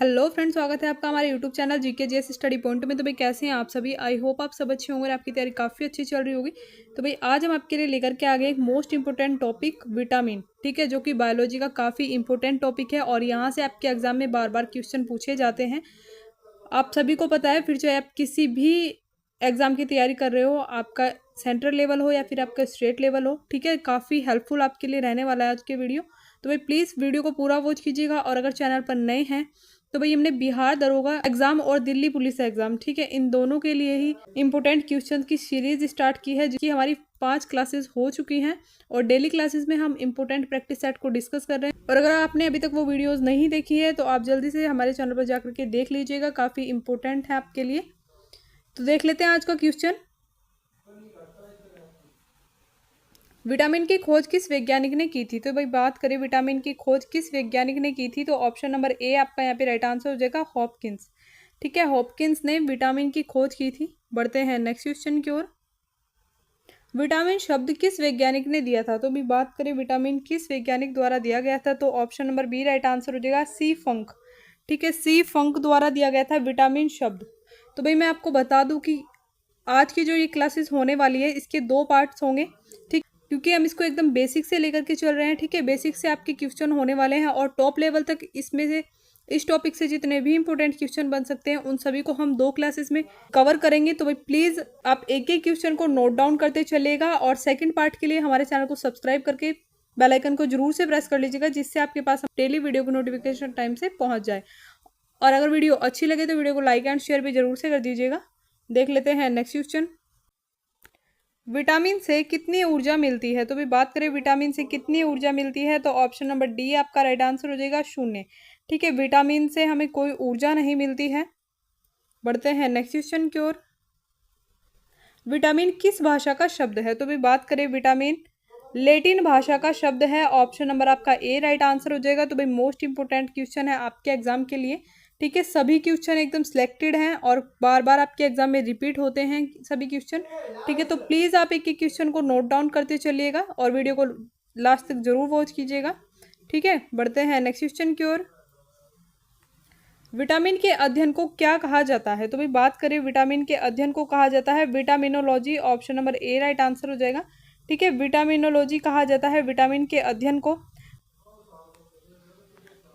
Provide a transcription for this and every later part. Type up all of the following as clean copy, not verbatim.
Hello friends, स्वागत है आपका हमारे YouTube channel GK GS study point में। तो भाई कैसे हैं आप सभी। आई होप आप सब अच्छे होंगे और आपकी तैयारी काफ़ी अच्छी चल रही होगी। तो भाई आज हम आपके लिए लेकर के आ गए एक मोस्ट इंपोर्टेंट टॉपिक विटामिन, ठीक है, जो कि बायोलॉजी का काफ़ी इंपॉर्टेंट टॉपिक है और यहाँ से आपके एग्जाम में बार बार क्वेश्चन पूछे जाते हैं। आप सभी को पता है, फिर चाहे आप किसी भी एग्ज़ाम की तैयारी कर रहे हो, आपका सेंट्रल लेवल हो या फिर आपका स्टेट लेवल हो, ठीक है, काफ़ी हेल्पफुल आपके लिए रहने वाला है आज के वीडियो। तो भाई प्लीज़ वीडियो को पूरा वॉच कीजिएगा और अगर चैनल पर नए हैं तो भाई हमने बिहार दरोगा एग्जाम और दिल्ली पुलिस एग्जाम, ठीक है, इन दोनों के लिए ही इंपॉर्टेंट क्वेश्चन की सीरीज स्टार्ट की है, जिसकी हमारी 5 क्लासेस हो चुकी हैं और डेली क्लासेस में हम इंपॉर्टेंट प्रैक्टिस सेट को डिस्कस कर रहे हैं। और अगर आपने अभी तक वो वीडियोस नहीं देखी है तो आप जल्दी से हमारे चैनल पर जाकर के देख लीजिएगा, काफ़ी इंपॉर्टेंट है आपके लिए। तो देख लेते हैं आज का क्वेश्चन। विटामिन की खोज किस वैज्ञानिक ने की थी। तो भाई बात करें विटामिन की खोज किस वैज्ञानिक ने की थी, तो ऑप्शन नंबर ए आपका यहाँ पे राइट आंसर हो जाएगा, हॉपकिंस। ठीक है, हॉपकिंस ने विटामिन की खोज की थी। बढ़ते हैं नेक्स्ट क्वेश्चन की ओर। विटामिन शब्द किस वैज्ञानिक ने दिया था। तो भी बात करें विटामिन किस वैज्ञानिक द्वारा दिया गया था, तो option number B right answer हो जाएगा, सी फंक। ठीक है, सी फंक द्वारा दिया गया था विटामिन शब्द। तो भाई मैं आपको बता दूं कि आज की जो ये क्लासेस होने वाली है इसके 2 पार्ट्स होंगे, ठीक, क्योंकि हम इसको एकदम बेसिक से लेकर के चल रहे हैं। ठीक है, बेसिक से आपके क्वेश्चन होने वाले हैं और टॉप लेवल तक इसमें से इस टॉपिक से जितने भी इंपॉर्टेंट क्वेश्चन बन सकते हैं उन सभी को हम 2 क्लासेस में कवर करेंगे। तो भाई प्लीज़ आप एक एक क्वेश्चन को नोट डाउन करते चलिएगा और सेकंड पार्ट के लिए हमारे चैनल को सब्सक्राइब करके बेल आइकन को जरूर से प्रेस कर लीजिएगा, जिससे आपके पास डेली वीडियो की नोटिफिकेशन टाइम से पहुंच जाए। और अगर वीडियो अच्छी लगे तो वीडियो को लाइक एंड शेयर भी जरूर से कर दीजिएगा। देख लेते हैं नेक्स्ट क्वेश्चन। विटामिन से कितनी ऊर्जा मिलती है। तो भी बात करें विटामिन से कितनी ऊर्जा मिलती है, तो ऑप्शन नंबर डी आपका राइट आंसर हो जाएगा, 0। ठीक है, विटामिन से हमें कोई ऊर्जा नहीं मिलती है। बढ़ते हैं नेक्स्ट क्वेश्चन की ओर। विटामिन किस भाषा का शब्द है। तो भी बात करें विटामिन लैटिन भाषा का शब्द है। ऑप्शन नंबर आपका ए राइट आंसर हो जाएगा। तो भाई मोस्ट इंपोर्टेंट क्वेश्चन है आपके एग्जाम के लिए। ठीक है, सभी क्वेश्चन एकदम सिलेक्टेड हैं और बार बार आपके एग्जाम में रिपीट होते हैं सभी क्वेश्चन। ठीक है, तो प्लीज़ आप एक एक क्वेश्चन को नोट डाउन करते चलिएगा और वीडियो को लास्ट तक जरूर वॉच कीजिएगा। ठीक है, बढ़ते हैं नेक्स्ट क्वेश्चन की ओर। विटामिन के अध्ययन को क्या कहा जाता है। तो भाई बात करें विटामिन के अध्ययन को कहा जाता है vitaminology. Option number A right answer हो जाएगा। ठीक है, विटामिनोलॉजी कहा जाता है विटामिन के अध्ययन को।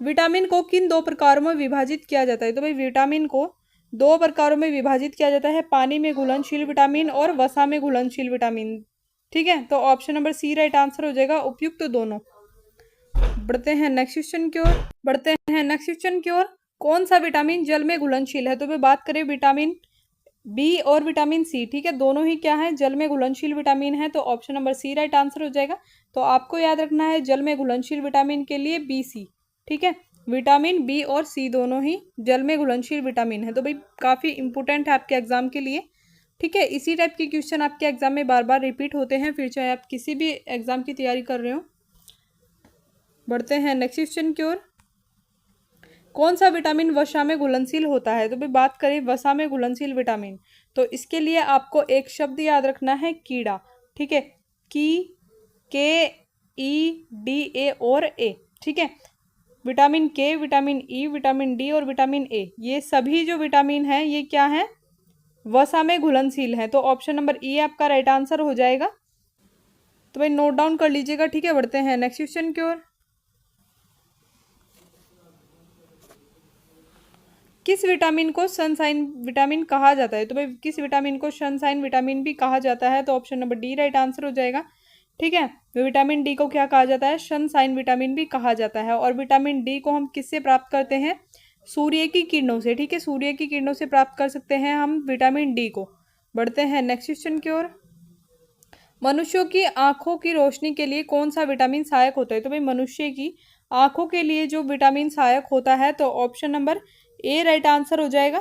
विटामिन को किन 2 प्रकारों में विभाजित किया जाता है। तो भाई विटामिन को 2 प्रकारों में विभाजित किया जाता है, पानी में घुलनशील विटामिन और वसा में घुलनशील विटामिन। ठीक है, तो option number C right answer हो जाएगा, उपयुक्त दोनों। बढ़ते हैं नेक्स्ट क्वेश्चन की ओर। कौन सा विटामिन जल में घुलनशील है। तो भाई बात करें विटामिन बी और विटामिन सी, ठीक है, दोनों ही क्या है, जल में घुलनशील विटामिन है। तो option number C right answer हो जाएगा। तो आपको याद रखना है जल में घुलनशील विटामिन के लिए बी सी। ठीक है, विटामिन बी और सी दोनों ही जल में घुलनशील विटामिन है। तो भाई काफ़ी इंपॉर्टेंट है आपके एग्जाम के लिए। ठीक है, इसी टाइप के क्वेश्चन आपके एग्जाम में बार बार रिपीट होते हैं, फिर चाहे आप किसी भी एग्जाम की तैयारी कर रहे हो। बढ़ते हैं नेक्स्ट क्वेश्चन की ओर। कौन सा विटामिन वसा में घुलनशील होता है। तो भाई बात करें वसा में घुलनशील विटामिन, तो इसके लिए आपको एक शब्द याद रखना है, कीड़ा। ठीक है, KEDA और ए। ठीक है, विटामिन के, विटामिन ई, विटामिन डी और विटामिन ए, ये सभी जो विटामिन हैं ये क्या हैं, वसा में घुलनशील हैं। तो ऑप्शन नंबर ई आपका राइट आंसर हो जाएगा। तो भाई नोट डाउन कर लीजिएगा। ठीक है, बढ़ते हैं नेक्स्ट क्वेश्चन की ओर। किस विटामिन को सनसाइन विटामिन कहा जाता है। तो भाई किस विटामिन को सनसाइन विटामिन भी कहा जाता है, तो option number D right answer हो जाएगा। ठीक है, विटामिन डी को क्या कहा जाता है, सनसाइन विटामिन भी कहा जाता है। और विटामिन डी को हम किससे प्राप्त करते हैं, सूर्य की किरणों से। ठीक है, सूर्य की किरणों से प्राप्त कर सकते हैं हम विटामिन डी को। बढ़ते हैं नेक्स्ट क्वेश्चन की ओर। मनुष्यों की आंखों की रोशनी के लिए कौन सा विटामिन सहायक होता है। तो भाई मनुष्य की आंखों के लिए जो विटामिन सहायक होता है, तो option number A right answer हो जाएगा।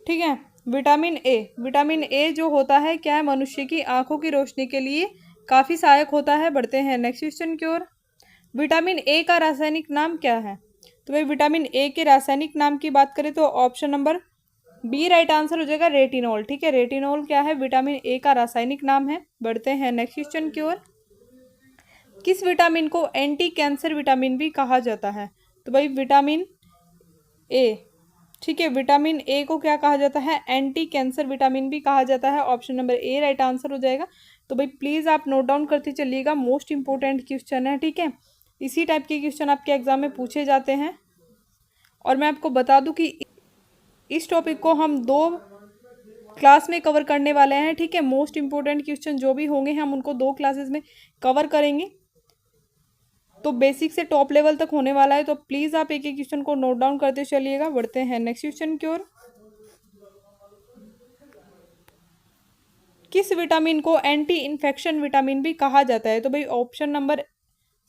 ठीक है, विटामिन ए जो होता है क्या है, मनुष्य की आंखों की रोशनी के लिए काफ़ी सहायक होता है। बढ़ते हैं नेक्स्ट क्वेश्चन की ओर। विटामिन ए का रासायनिक नाम क्या है। तो भाई विटामिन ए के रासायनिक नाम की बात करें तो option number B right answer हो जाएगा, रेटिनॉल। ठीक है, रेटिनॉल क्या है, विटामिन ए का रासायनिक नाम है। बढ़ते हैं नेक्स्ट क्वेश्चन की ओर। किस विटामिन को एंटी कैंसर विटामिन भी कहा जाता है। तो भाई विटामिन ए। ठीक है, विटामिन ए को क्या कहा जाता है? एंटी कैंसर विटामिन भी कहा जाता है। Option number A right answer हो जाएगा। तो भाई प्लीज़ आप नोट डाउन करते चलिएगा, मोस्ट इंपॉर्टेंट क्वेश्चन है। ठीक है, इसी टाइप के क्वेश्चन आपके एग्जाम में पूछे जाते हैं। और मैं आपको बता दूं कि इस टॉपिक को हम 2 क्लास में कवर करने वाले हैं। ठीक है, मोस्ट इंपॉर्टेंट क्वेश्चन जो भी होंगे हम उनको 2 क्लासेस में कवर करेंगे। तो बेसिक से टॉप लेवल तक होने वाला है। तो प्लीज़ आप एक एक क्वेश्चन को नोट डाउन करते चलिएगा। बढ़ते हैं नेक्स्ट क्वेश्चन की ओर। किस विटामिन को एंटी इन्फेक्शन विटामिन भी कहा जाता है? तो भाई option number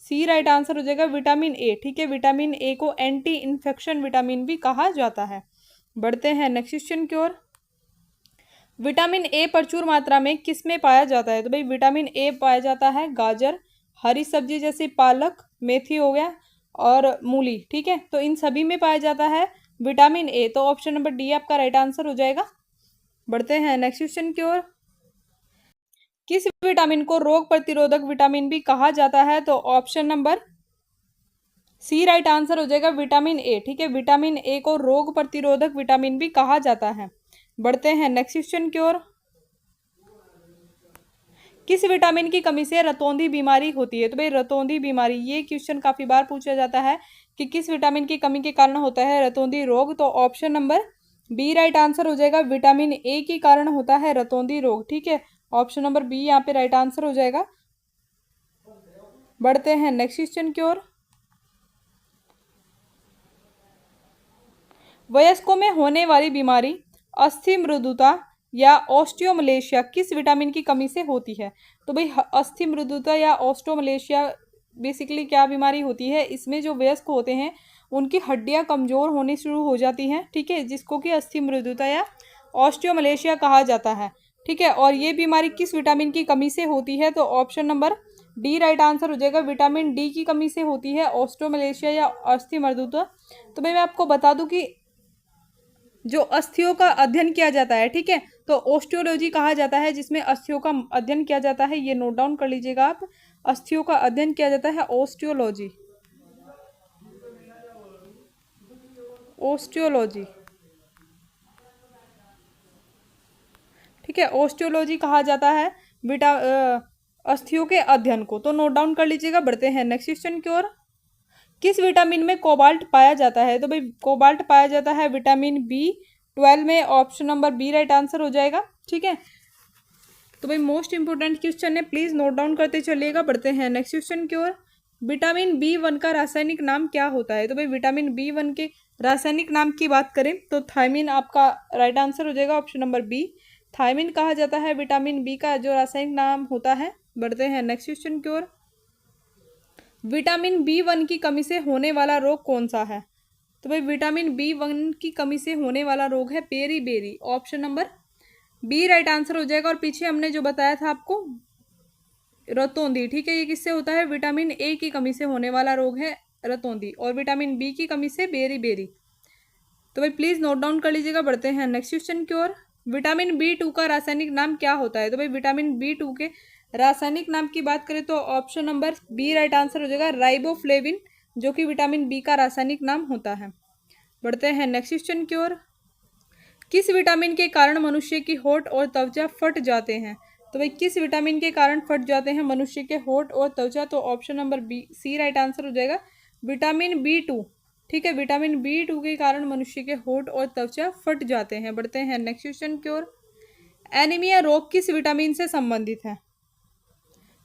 C right answer हो जाएगा, विटामिन ए। ठीक है, विटामिन ए को एंटी इन्फेक्शन विटामिन भी कहा जाता है। बढ़ते हैं नेक्स्ट क्वेश्चन की ओर। विटामिन ए प्रचुर मात्रा में किस में पाया जाता है? तो भाई विटामिन ए पाया जाता है गाजर, हरी सब्जी जैसे पालक, मेथी हो गया और मूली। ठीक है, तो इन सभी में पाया जाता है विटामिन ए। तो ऑप्शन नंबर डी आपका राइट आंसर हो जाएगा। बढ़ते हैं नेक्स्ट क्वेश्चन की ओर। किस विटामिन को रोग प्रतिरोधक विटामिन भी कहा जाता है? तो option number C right answer हो जाएगा, विटामिन ए। ठीक है, विटामिन ए को रोग प्रतिरोधक विटामिन भी कहा जाता है। बढ़ते हैं नेक्स्ट क्वेश्चन की ओर। किस विटामिन की कमी से रतौंधी बीमारी होती है? तो भाई रतौंधी बीमारी, ये क्वेश्चन काफी बार पूछा जाता है कि किस विटामिन की कमी के कारण होता है रतौंधी रोग। तो option number B right answer हो जाएगा, विटामिन ए के कारण होता है रतौंधी रोग। ठीक है, ऑप्शन नंबर बी यहाँ पे राइट आंसर हो जाएगा। बढ़ते हैं नेक्स्ट क्वेश्चन की ओर। वयस्कों में होने वाली बीमारी अस्थि मृदुता या ऑस्टियोमलेशिया किस विटामिन की कमी से होती है? तो भाई अस्थि मृदुता या ऑस्टियोमलेशिया बेसिकली क्या बीमारी होती है? इसमें जो वयस्क होते हैं उनकी हड्डियां कमजोर होनी शुरू हो जाती हैं। ठीक है, जिसको कि अस्थि मृदुता या ऑस्टियोमलेशिया कहा जाता है। ठीक है, और ये बीमारी किस विटामिन की कमी से होती है? तो option number D right answer हो जाएगा, विटामिन डी की कमी से होती है ऑस्टियोमलेशिया या अस्थि मृदुता। तो भाई मैं आपको बता दूं कि जो अस्थियों का अध्ययन किया जाता है, ठीक है, तो ऑस्टियोलॉजी कहा जाता है, जिसमें अस्थियों का अध्ययन किया जाता है। ये नोट डाउन कर लीजिएगा आप, अस्थियों का अध्ययन किया जाता है ऑस्टियोलॉजी। ऑस्टियोलॉजी, ठीक है, ऑस्टियोलॉजी कहा जाता है अस्थियों के अध्ययन को। तो नोट डाउन कर लीजिएगा। बढ़ते हैं नेक्स्ट क्वेश्चन की ओर। किस विटामिन में कोबाल्ट पाया जाता है? तो भाई कोबाल्ट पाया जाता है विटामिन B12 में। Option number B right answer हो जाएगा। ठीक है, तो भाई मोस्ट इंपोर्टेंट क्वेश्चन है, प्लीज नोट डाउन करते चलिएगा। बढ़ते हैं नेक्स्ट क्वेश्चन की ओर। विटामिन B1 का रासायनिक नाम क्या होता है? तो भाई विटामिन B1 के रासायनिक नाम की बात करें तो थायमिन आपका राइट आंसर हो जाएगा, ऑप्शन नंबर बी। थायमिन कहा जाता है विटामिन बी का जो रासायनिक नाम होता है। बढ़ते हैं नेक्स्ट क्वेश्चन की ओर। विटामिन B1 की कमी से होने वाला रोग कौन सा है? तो भाई विटामिन B1 की कमी से होने वाला रोग है beriberi. Option number B right answer हो जाएगा। और पीछे हमने जो बताया था आपको रतौंधी, ठीक है, ये किससे होता है? विटामिन ए की कमी से होने वाला रोग है रतौंधी, और विटामिन बी की कमी से बेरी बेरी। तो भाई प्लीज नोट डाउन कर लीजिएगा। बढ़ते हैं नेक्स्ट क्वेश्चन की ओर। विटामिन B2 का रासायनिक नाम क्या होता है? तो भाई विटामिन B2 के रासायनिक नाम की बात करें तो option number B right answer हो जाएगा, राइबोफ्लेविन, जो कि विटामिन बी का रासायनिक नाम होता है। बढ़ते हैं नेक्स्ट क्वेश्चन की ओर। किस विटामिन के कारण मनुष्य की होंठ और त्वचा फट जाते हैं? तो भाई किस विटामिन के कारण फट जाते हैं मनुष्य के होंठ और त्वचा? तो option number B C right answer हो जाएगा, विटामिन B2। ठीक है, विटामिन B2 के कारण मनुष्य के होंठ और त्वचा फट जाते हैं। बढ़ते हैं नेक्स्ट क्वेश्चन की ओर। एनीमिया रोग किस विटामिन से संबंधित है?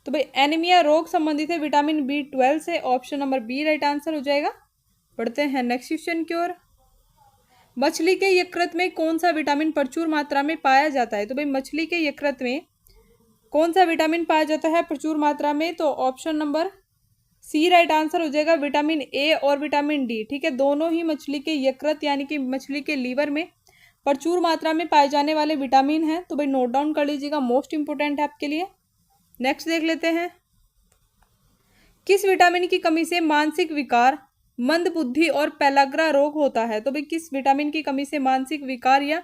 तो भाई एनीमिया रोग संबंधित है विटामिन B12 से। Option number B right answer हो जाएगा। बढ़ते हैं नेक्स्ट क्वेश्चन की ओर। मछली के यकृत में कौन सा विटामिन प्रचुर मात्रा में पाया जाता है? तो भाई मछली के यकृत में कौन सा विटामिन पाया जाता है प्रचुर मात्रा में? तो option number C right answer हो जाएगा, विटामिन ए और विटामिन डी। ठीक है, दोनों ही मछली के यकृत यानी कि मछली के लीवर में प्रचुर मात्रा में पाए जाने वाले विटामिन हैं। तो भाई नोट डाउन कर लीजिएगा, मोस्ट इंपोर्टेंट है आपके लिए। नेक्स्ट देख लेते हैं। किस विटामिन की कमी से मानसिक विकार, मंदबुद्धि और पेलाग्रा रोग होता है? तो भाई किस विटामिन की कमी से मानसिक विकार या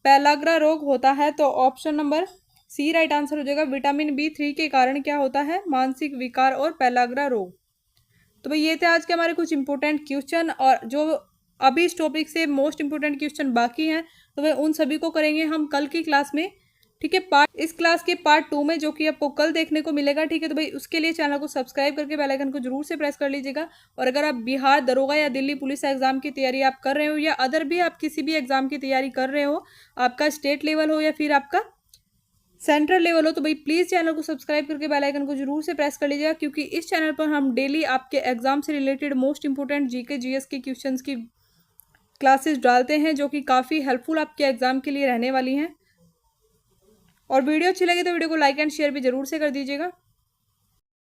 पेलाग्रा रोग होता है? तो option number C right answer हो जाएगा, विटामिन B3 के कारण क्या होता है? मानसिक विकार और पेलाग्रा रोग। तो भाई ये थे आज के हमारे कुछ इंपॉर्टेंट क्वेश्चन, और जो अभी इस टॉपिक से मोस्ट इंपोर्टेंट क्वेश्चन बाकी हैं, तो वह उन सभी को करेंगे हम कल की क्लास में। ठीक है, इस क्लास के पार्ट 2 में, जो कि आपको कल देखने को मिलेगा। ठीक है, तो भाई उसके लिए चैनल को सब्सक्राइब करके बेल आइकन को जरूर से प्रेस कर लीजिएगा। और अगर आप बिहार दरोगा या दिल्ली पुलिस एग्जाम की तैयारी आप कर रहे हो, या अदर भी आप किसी भी एग्जाम की तैयारी कर रहे हो, आपका स्टेट लेवल हो या फिर आपका सेंट्रल लेवल हो, तो भाई प्लीज़ चैनल को सब्सक्राइब करके बेल आइकन को जरूर से प्रेस कर लीजिएगा, क्योंकि इस चैनल पर हम डेली आपके एग्जाम से related most important GK GS के क्वेश्चंस की क्लासेस डालते हैं, जो कि काफ़ी हेल्पफुल आपके एग्जाम के लिए रहने वाली हैं। और वीडियो अच्छी लगी तो वीडियो को लाइक एंड शेयर भी जरूर से कर दीजिएगा।